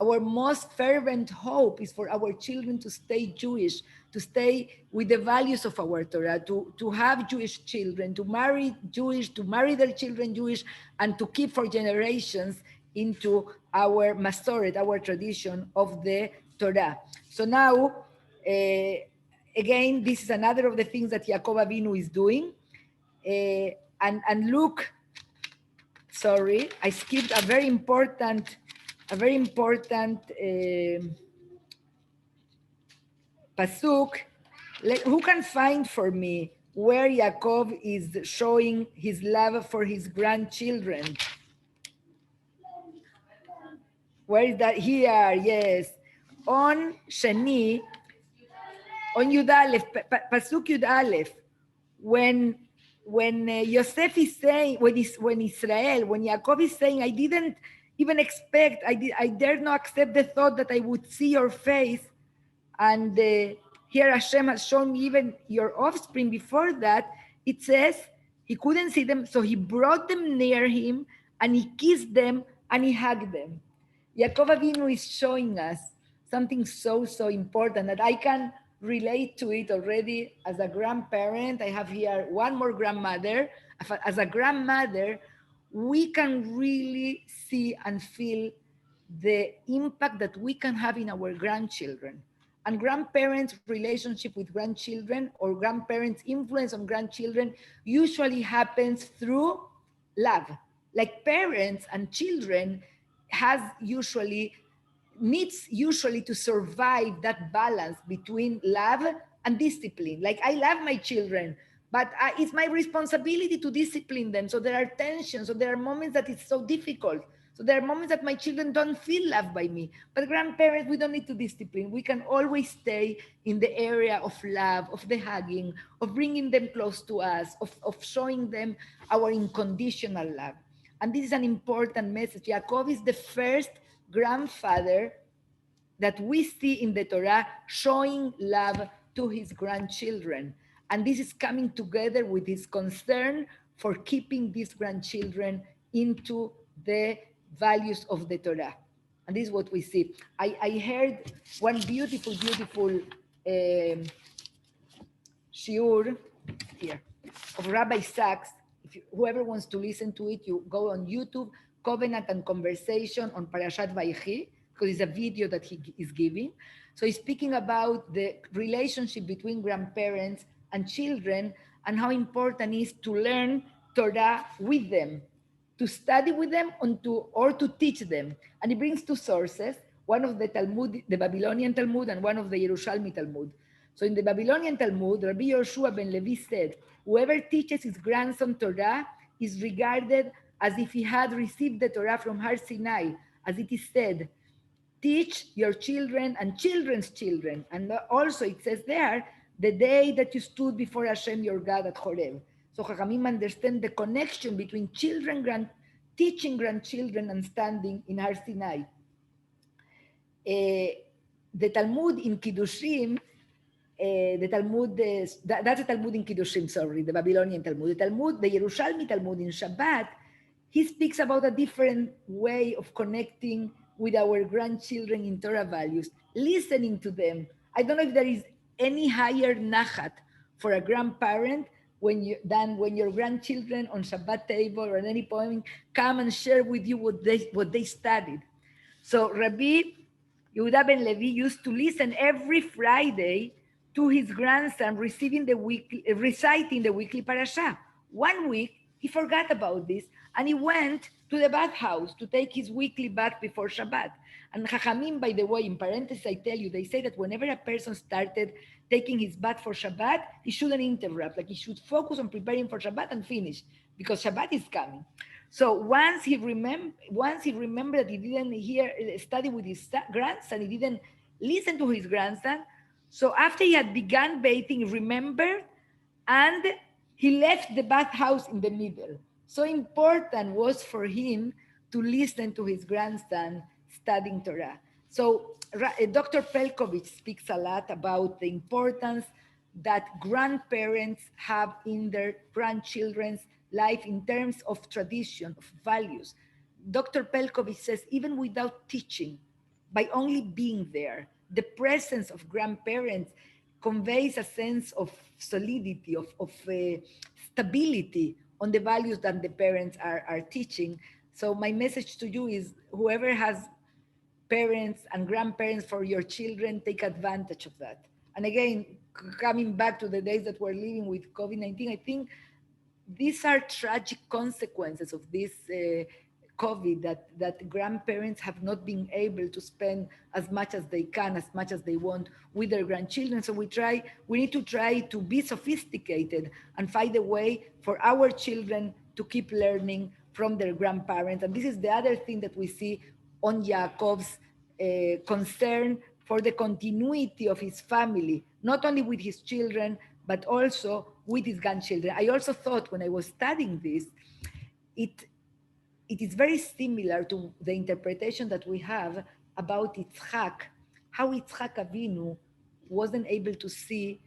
Our most fervent hope is for our children to stay Jewish, to stay with the values of our Torah, to have Jewish children, to marry Jewish, to marry their children Jewish, and to keep for generations into our Masoret, our tradition of the Torah. So now, again, this is another of the things that Yaakov Avinu is doing. And look, sorry, I skipped a very important pasuk. Who can find for me where Yaakov is showing his love for his grandchildren? Where is that? Here, yes. On Shani, on Yud Aleph, pasuk Yud Aleph, when Yosef is saying, when Yaakov is saying, I didn't even expect, I dare not accept the thought that I would see your face, and Here Hashem has shown me even your offspring. Before that, it says he couldn't see them, so he brought them near him and he kissed them and he hugged them. Yaakov Avinu is showing us something so, so important that I can relate to it already as a grandparent. I have here one more grandmother. As a grandmother, we can really see and feel the impact that we can have in our grandchildren. And grandparents' relationship with grandchildren or grandparents' influence on grandchildren usually happens through love. Like parents and children has usually needs usually to survive that balance between love and discipline. Like I love my children, but it's my responsibility to discipline them. So there are tensions. So there are moments that it's so difficult. So there are moments that my children don't feel loved by me. But grandparents, we don't need to discipline. We can always stay in the area of love, of the hugging, of bringing them close to us, of showing them our unconditional love. And this is an important message. Yaakov is the first grandfather that we see in the Torah showing love to his grandchildren. And this is coming together with his concern for keeping these grandchildren into the values of the Torah. And this is what we see. I heard one beautiful, beautiful shiur here of Rabbi Sachs. If you, whoever wants to listen to it, you go on YouTube, Covenant and Conversation on Parashat Vayechi, because it's a video that he is giving. So he's speaking about the relationship between grandparents and children and how important it is to learn Torah with them, to study with them or to teach them. And he brings two sources, one of the Talmud, the Babylonian Talmud, and one of the Yerushalmi Talmud. So in the Babylonian Talmud, Rabbi Yoshua ben Levi said, whoever teaches his grandson Torah is regarded as if he had received the Torah from Har Sinai, as it is said, teach your children and children's children. And also it says there, the day that you stood before Hashem your God at Horeb. So Chachamim understand the connection between teaching grandchildren and standing in Har Sinai. The Talmud in Kiddushim, the Talmud, that's the Talmud in Kiddushim, sorry, the Babylonian Talmud. The Talmud, the Yerushalmi Talmud in Shabbat, he speaks about a different way of connecting with our grandchildren in Torah values, listening to them. I don't know if there is any higher nachat for a grandparent than when your grandchildren on Shabbat table or at any point come and share with you what they studied. So Rabbi Yehuda ben Levi used to listen every Friday to his grandson reciting the weekly parasha. One week, he forgot about this and he went to the bathhouse to take his weekly bath before Shabbat. And Chachamim, by the way, in parentheses, I tell you, they say that whenever a person started taking his bath for Shabbat, he shouldn't interrupt. Like he should focus on preparing for Shabbat and finish because Shabbat is coming. So once he remembered that he didn't study with his grandson, he didn't listen to his grandson. So after he had begun bathing, he remembered, and he left the bathhouse in the middle. So important was for him to listen to his grandson studying Torah. So Dr. Pelkovich speaks a lot about the importance that grandparents have in their grandchildren's life in terms of tradition, of values. Dr. Pelkovich says, even without teaching, by only being there, the presence of grandparents conveys a sense of solidity, of stability on the values that the parents are teaching. So my message to you is whoever has parents and grandparents for your children, take advantage of that. And again, coming back to the days that we're living with COVID-19, I think these are tragic consequences of this COVID, that grandparents have not been able to spend as much as they can, as much as they want with their grandchildren. So we need to try to be sophisticated and find a way for our children to keep learning from their grandparents. And this is the other thing that we see on Yaakov's concern for the continuity of his family, not only with his children, but also with his grandchildren. I also thought when I was studying this, it is very similar to the interpretation that we have about Yitzhak, how Yitzhak Avinu wasn't able to see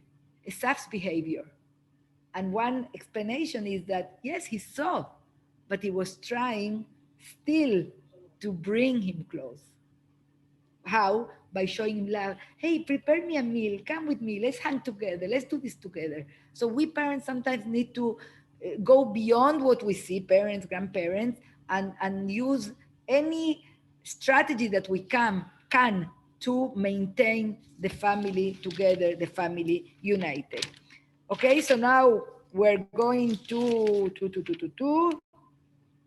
Esav's behavior. And one explanation is that, yes, he saw, but he was trying still to bring him close. How? By showing him love. Hey, prepare me a meal. Come with me. Let's hang together. Let's do this together. So we parents sometimes need to go beyond what we see, parents, grandparents, and use any strategy that we can to maintain the family together, the family united. Okay, so now we're going to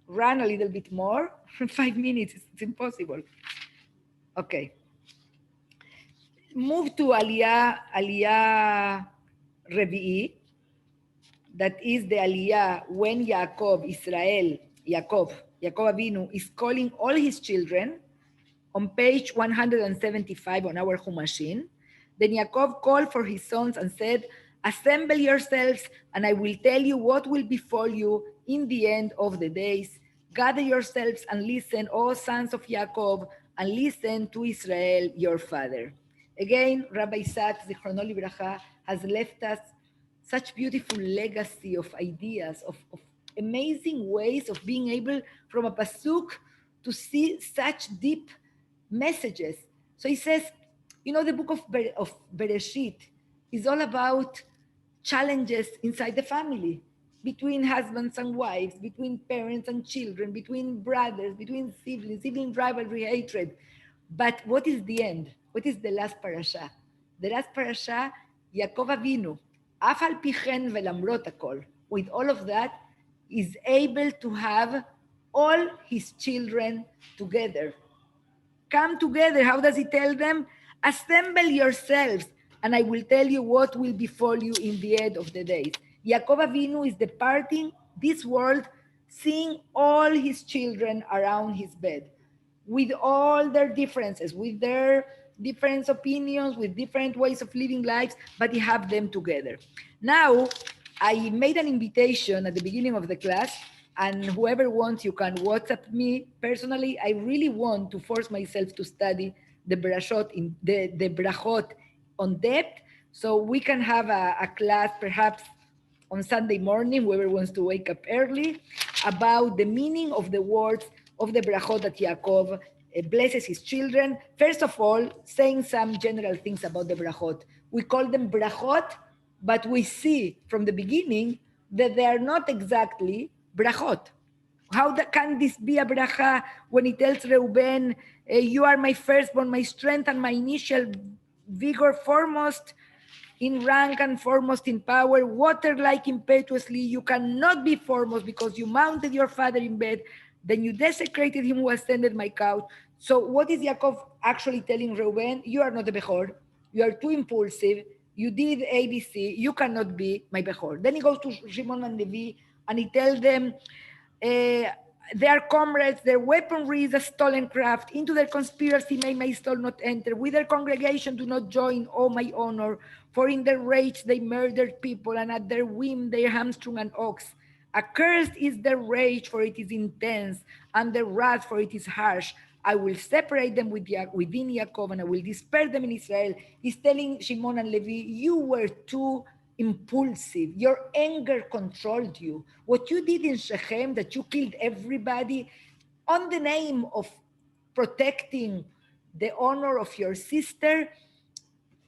run a little bit more. 5 minutes, it's impossible. Okay. Move to Aliyah Revi'i, that is the Aliyah when Yaakov Avinu is calling all his children on page 175 on our Humashin. Then Yaakov called for his sons and said, assemble yourselves, and I will tell you what will befall you in the end of the days. Gather yourselves and listen, O sons of Yaakov, and listen to Israel, your father. Again, Rabbi Sachs, Zichrono Livracha, has left us such beautiful legacy of ideas, of amazing ways of being able from a pasuk to see such deep messages. So he says, the book of Bereshit is all about challenges inside the family, between husbands and wives, between parents and children, between brothers, between siblings, sibling rivalry, hatred. But what is the end? What is the last parasha? The last parasha, Yaakov Avinu, אף על פי כן ולמרות הכל, with all of that, is able to have all his children together. Come together. How does he tell them? Assemble yourselves, and I will tell you what will befall you in the end of the days. Yaakov Avinu is departing this world, seeing all his children around his bed, with all their differences, with their different opinions, with different ways of living lives, but he have them together. Now, I made an invitation at the beginning of the class, and whoever wants, you can WhatsApp me. Personally, I really want to force myself to study the brachot on depth, so we can have a class perhaps on Sunday morning, whoever wants to wake up early, about the meaning of the words of the brachot that Yaakov blesses his children. First of all, saying some general things about the brachot. We call them brachot, but we see from the beginning that they are not exactly brachot. How can this be a bracha when he tells Reuben, you are my firstborn, my strength and my initial vigor, foremost in rank and foremost in power, water-like impetuously. You cannot be foremost because you mounted your father in bed. Then you desecrated him who ascended my couch. So what is Yaakov actually telling Reuben? You are not a Bechor. You are too impulsive. You did ABC. You cannot be my Bechor. Then he goes to Shimon and Levi and he tells them, their comrades, their weaponry is a stolen craft. Into their conspiracy may my soul not enter. With their congregation do not join, O my honor. For in their rage they murdered people, and at their whim they hamstrung an ox. Accursed is their rage, for it is intense, and their wrath, for it is harsh. I will separate them within Yaakov, and I will disperse them in Israel. He's telling Shimon and Levi, you were too impulsive. Your anger controlled you. What you did in Shechem, that you killed everybody on the name of protecting the honor of your sister,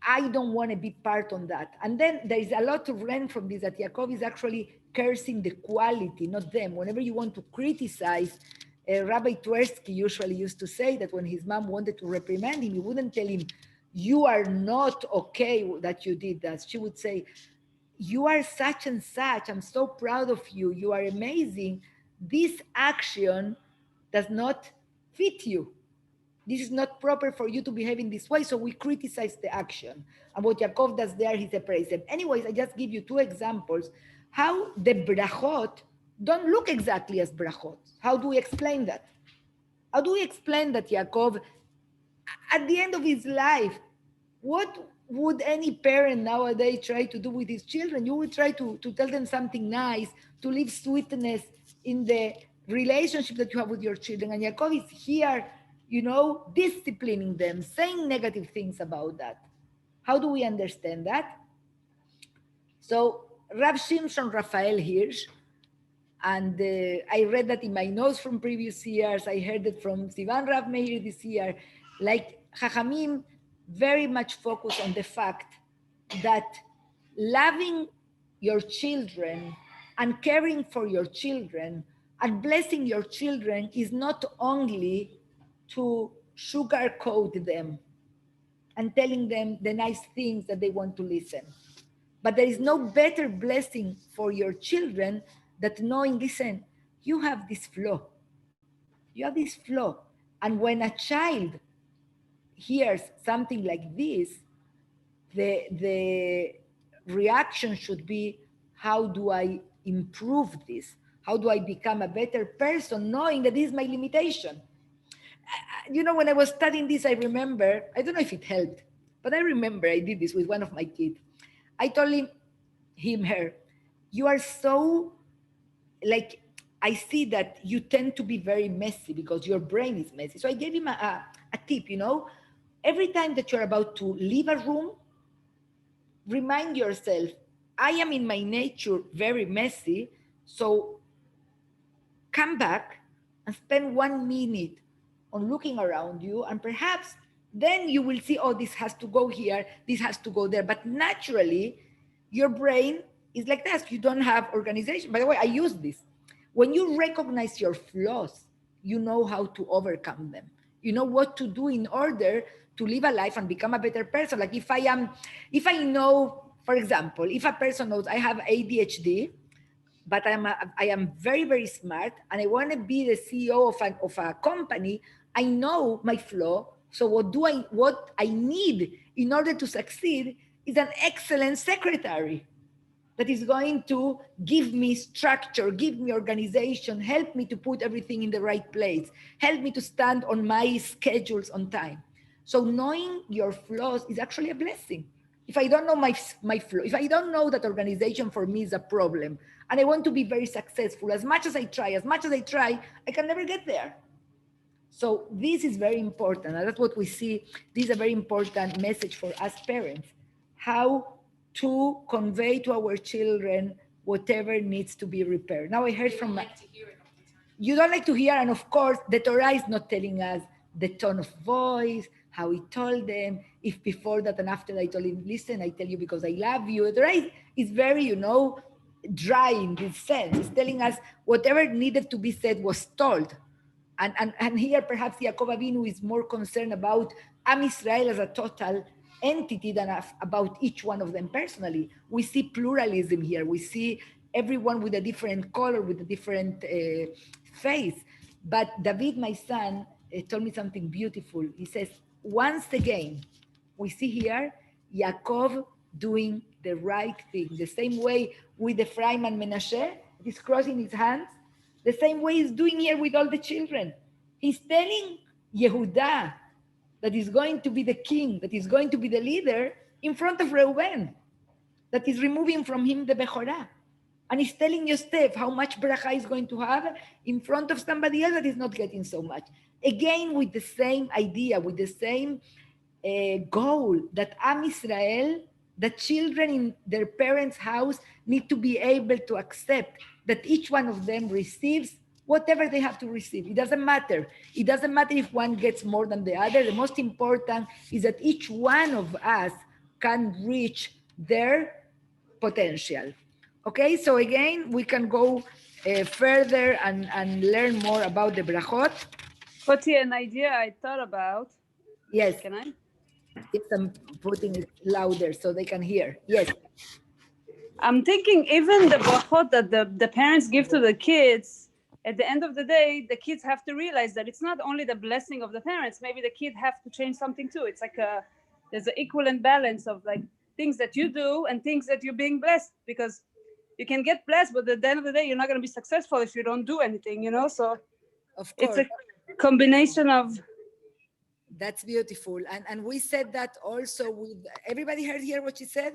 I don't want to be part on that. And then there is a lot to learn from this, that Yaakov is actually cursing the quality, not them. Whenever you want to criticize, Rabbi Twersky usually used to say that when his mom wanted to reprimand him, he wouldn't tell him, you are not okay that you did that. She would say, you are such and such. I'm so proud of you. You are amazing. This action does not fit you. This is not proper for you to behave in this way. So we criticize the action. And what Yaakov does there, he separates them. Anyways, I just give you two examples how the brachot don't look exactly as brachot. How do we explain that? How do we explain that Yaakov, at the end of his life, what would any parent nowadays try to do with his children? You would try to tell them something nice, to leave sweetness in the relationship that you have with your children. And Yaakov is here, disciplining them, saying negative things about that. How do we understand that? So Rav Shimshon Raphael Hirsch, and I read that in my notes from previous years. I heard it from Sivan Rav Meir this year. Like Chachamim very much focus on the fact that loving your children and caring for your children and blessing your children is not only to sugarcoat them and telling them the nice things that they want to listen. But there is no better blessing for your children than knowing, listen, you have this flaw. You have this flaw. And when a child hears something like this, the reaction should be, how do I improve this? How do I become a better person knowing that this is my limitation? You know, when I was studying this, I remember, I don't know if it helped, but I remember I did this with one of my kids. I told him, her, you are so, like, I see that you tend to be very messy because your brain is messy. So I gave him a tip, you know, every time that you're about to leave a room, remind yourself, I am in my nature very messy. So come back and spend 1 minute on looking around you, and perhaps then you will see, oh, this has to go here, this has to go there. But naturally, your brain is like that. You don't have organization. By the way, I use this. When you recognize your flaws, you know how to overcome them. You know what to do in order to live a life and become a better person. Like if I know, for example, if a person knows I have ADHD, but I am very, very smart and I want to be the CEO of a company, I know my flaw. So what I need in order to succeed is an excellent secretary that is going to give me structure, give me organization, help me to put everything in the right place, help me to stand on my schedules on time. So knowing your flaws is actually a blessing. If I don't know my flaw, if I don't know that organization for me is a problem, and I want to be very successful, as much as I try, I can never get there. So this is very important. And that's what we see. This is a very important message for us parents. How to convey to our children whatever needs to be repaired. Now I heard from you don't like to hear, and of course the Torah is not telling us the tone of voice, how he told them, if before that and after I told him, listen, I tell you because I love you. The Torah is very, dry in this sense. It's telling us whatever needed to be said was told. And here perhaps Yaakob Avinu is more concerned about Am Israel as a total entity than about each one of them personally. We see pluralism here. We see everyone with a different color, with a different face. But David, my son, told me something beautiful. He says, once again, we see here Yaakov doing the right thing. The same way with Ephraim and Menashe, he's crossing his hands. The same way he's doing here with all the children. He's telling Yehuda that he's going to be the king, that he's going to be the leader in front of Reuben, that is removing from him the Bechorah. And he's telling Yosef how much bracha he's going to have in front of somebody else that is not getting so much. Again, with the same idea, with the same goal that Am Israel, the children in their parents' house, need to be able to accept that each one of them receives whatever they have to receive. It doesn't matter. It doesn't matter if one gets more than the other. The most important is that each one of us can reach their potential. Okay, so again, we can go further and learn more about the brachot. What's an idea I thought about? Yes. Can I? Yes, I'm putting it louder so they can hear. Yes. I'm thinking even the brachot that the parents give to the kids, at the end of the day, the kids have to realize that it's not only the blessing of the parents. Maybe the kid have to change something too. It's like there's an equivalent balance of like things that you do and things that you're being blessed, because you can get blessed, but at the end of the day, you're not going to be successful if you don't do anything, So Of it's course. a combination of. That's beautiful. And we said that also with everybody heard here what she said?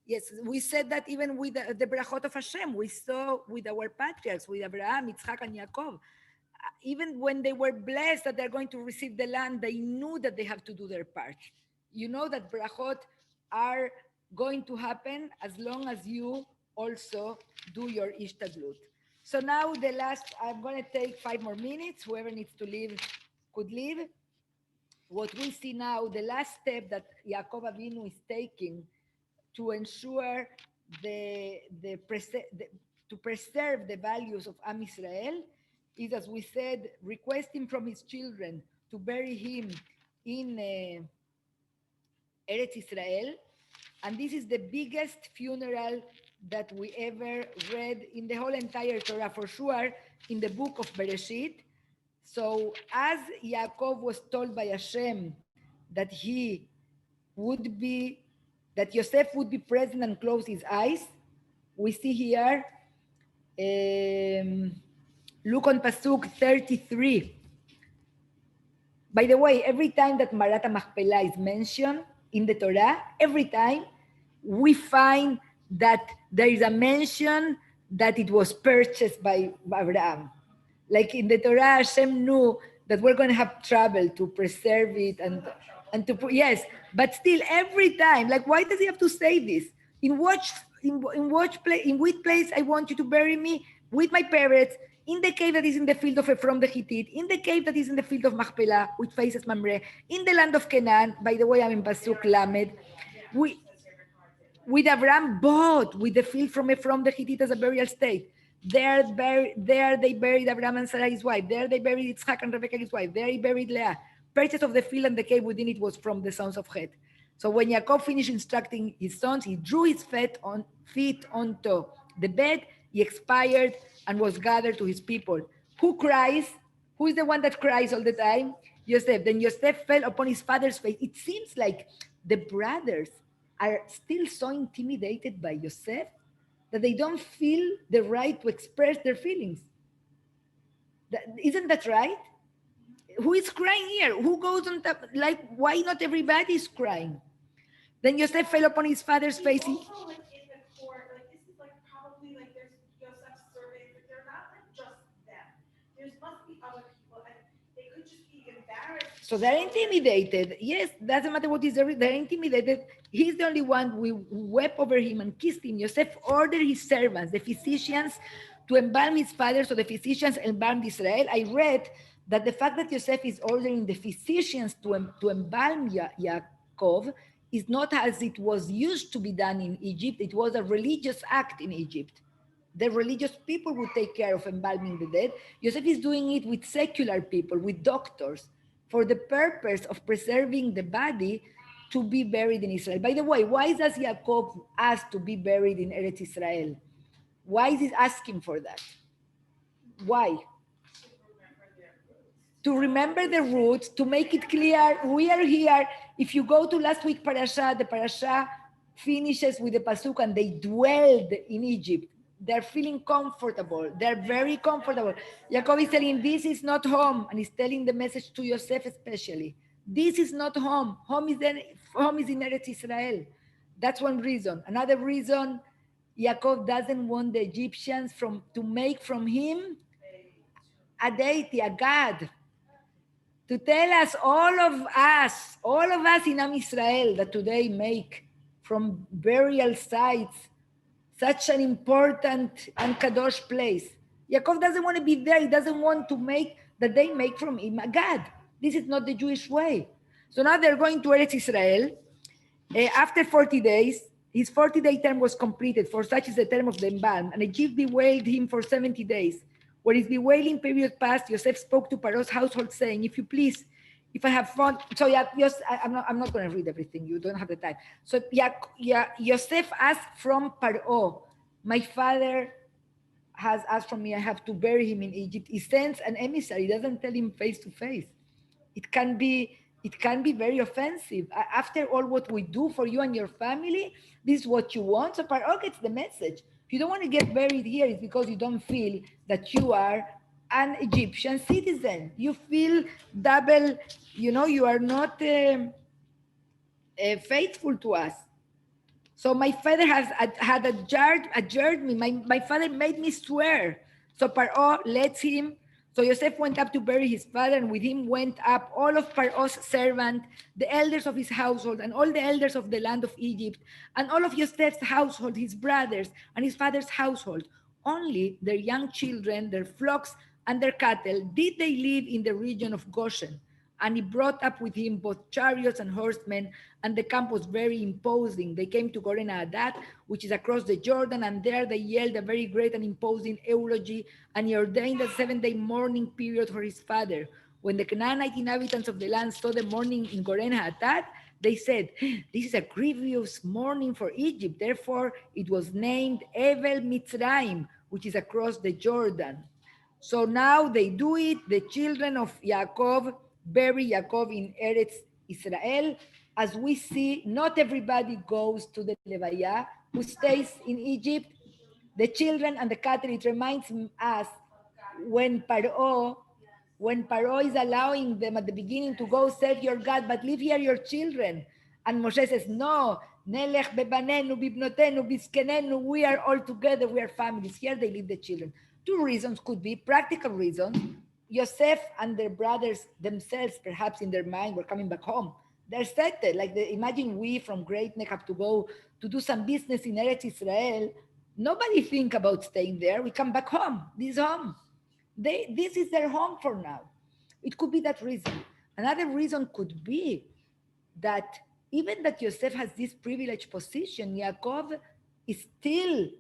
Yes, we said that even with the brachot of Hashem. We saw with our patriarchs, with Abraham, Yitzchak, and Yaakov. Even when they were blessed that they're going to receive the land, they knew that they have to do their part. You know that brachot are going to happen as long as you also do your ishtadlut. So now the last, I'm going to take 5 more minutes. Whoever needs to leave could leave. What we see now, the last step that Yaakov Avinu is taking to ensure to preserve the values of Am Israel is, as we said, requesting from his children to bury him in Erets Israel. And this is the biggest funeral that we ever read in the whole entire Torah, for sure, in the book of Bereshit. So as Yaakov was told by Hashem that he would be, that Yosef would be present and close his eyes, we see here, look on Pasuk 33. By the way, every time that Marat Machpelah is mentioned in the Torah, every time we find that there is a mention that it was purchased by Abraham. Like in the Torah, Hashem knew that we're going to have trouble to preserve it and to put, yes, but still every time, like why does he have to say this? In which place I want you to bury me? With my parents, in the cave that is in the field of Ephron the Hittite, in the cave that is in the field of Machpelah, which faces Mamre, in the land of Canaan. By the way, I'm in Pasuk Lamed. With Abraham bought with the field from Ephron the Hittite as a burial state. There they buried Abraham and Sarah his wife. There they buried Yitzchak and Rebekah his wife. There he buried Leah. Purchase of the field and the cave within it was from the sons of Het. So when Yaakov finished instructing his sons, he drew his feet onto the bed. He expired and was gathered to his people. Who cries? Who is the one that cries all the time? Yosef. Then Yosef fell upon his father's face. It seems like the brothers are still so intimidated by Yosef that they don't feel the right to express their feelings. Isn't that right? Who is crying here? Who goes on top? Like, why not everybody is crying? Then Yosef fell upon his father's face. Also, like in the court, like this is like probably like there's Joseph's surveys, but they're not like just them. There's must be other people, and they could just be embarrassed. So they're intimidated. Yes, doesn't matter what is there. They're intimidated. He's the only one who wept over him and kissed him. Yosef ordered his servants, the physicians, to embalm his father. So the physicians embalmed Israel. I read that the fact that Yosef is ordering the physicians to embalm Yaakov is not as it was used to be done in Egypt. It was a religious act in Egypt. The religious people would take care of embalming the dead. Yosef is doing it with secular people, with doctors, for the purpose of preserving the body to be buried in Israel. By the way, why does Yaakov ask to be buried in Erets Israel? Why is he asking for that? Why? To remember the roots, to make it clear, we are here. If you go to last week parasha, the parasha finishes with the pasuk, and they dwelled in Egypt. They're feeling comfortable. They're very comfortable. Yaakov is telling, this is not home, and he's telling the message to Yosef especially. This is not home. Home is in Eretz Israel. That's one reason. Another reason, Yaakov doesn't want the Egyptians to make from him a deity, a god. To tell us, all of us in Am Israel that today make from burial sites such an important and kadosh place. Yaakov doesn't want to be there. He doesn't want to make that they make from him a god. This is not the Jewish way. So now they're going to Eretz Israel. After 40 days, his 40-day term was completed, for such is the term of the embalm. And Egypt bewailed him for 70 days. When his bewailing period passed, Yosef spoke to Paro's household, saying, if you please, if I have found, so I'm not going to read everything. You don't have the time. So Yosef asked from Paro, my father has asked from me, I have to bury him in Egypt. He sends an emissary. He doesn't tell him face to face. It can be very offensive. After all what we do for you and your family, this is what you want. So Paro gets the message. If you don't want to get buried here, it's because you don't feel that you are an Egyptian citizen. You feel double, you are not faithful to us. So my father had adjured me. My father made me swear. So Paro lets him So Joseph went up to bury his father, and with him went up all of Paro's servants, the elders of his household, and all the elders of the land of Egypt, and all of Joseph's household, his brothers, and his father's household. Only their young children, their flocks, and their cattle did they live in the region of Goshen. And he brought up with him both chariots and horsemen, and the camp was very imposing. They came to Goren Adat, which is across the Jordan, and there they yelled a very great and imposing eulogy, and he ordained a 7-day mourning period for his father. When the Canaanite inhabitants of the land saw the mourning in Goren Adat, they said, "This is a grievous mourning for Egypt." Therefore, it was named Evel Mitzrayim, which is across the Jordan. So now they do it. The children of Yaakob bury Yaakob in Erets Israel. As we see, not everybody goes to the Levaya who stays in Egypt. The children and the cattle, it reminds us when Paro is allowing them at the beginning to go serve your God, but leave here your children. And Moshe says, no, Nelech bebanenu, bibnotenu, biskenenu, we are all together, we are families. Here they leave the children. Two reasons could be practical reasons. Yosef and their brothers themselves, perhaps in their mind, were coming back home. They're settled. Imagine we from Great Neck have to go to do some business in Erets Israel. Nobody think about staying there. We come back home. This is home. This is their home for now. It could be that reason. Another reason could be that even that Yosef has this privileged position, Yaakov is still,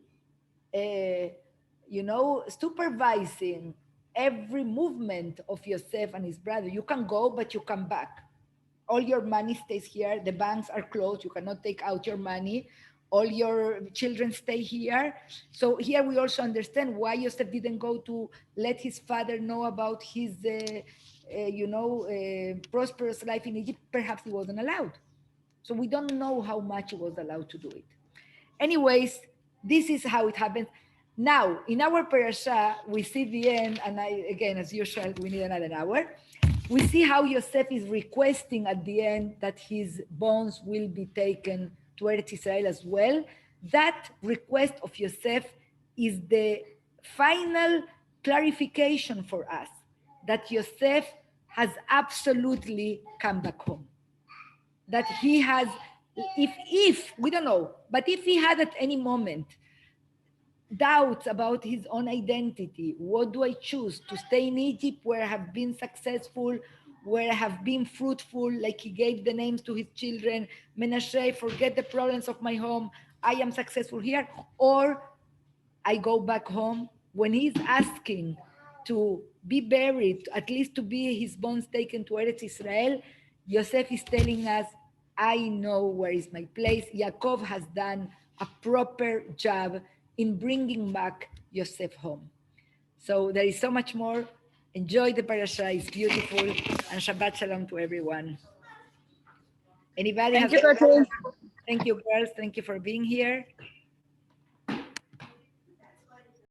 supervising every movement of Yosef and his brother. You can go, but you come back. All your money stays here. The banks are closed. You cannot take out your money. All your children stay here. So here we also understand why Yosef didn't go to let his father know about his, prosperous life in Egypt. Perhaps he wasn't allowed. So we don't know how much he was allowed to do it. Anyways, this is how it happened. Now, in our parasha, we see the end, and again, as usual, we need another hour. We see how Yosef is requesting at the end that his bones will be taken to Erets Israel as well. That request of Yosef is the final clarification for us that Yosef has absolutely come back home. That he has, if we don't know, but if he had at any moment doubts about his own identity, what do I choose? To stay in Egypt where I have been successful, where I have been fruitful, like he gave the names to his children, Menashe, forget the problems of my home, I am successful here, or I go back home. When he's asking to be buried, at least to be his bones taken to Eretz Israel, Yosef is telling us, I know where is my place. Yaakov has done a proper job in bringing back Yosef home. So there is so much more. Enjoy the parasha, it's beautiful, and Shabbat Shalom to everyone. Anybody Thank has? you, Katrin. Thank you, girls. Thank you for being here.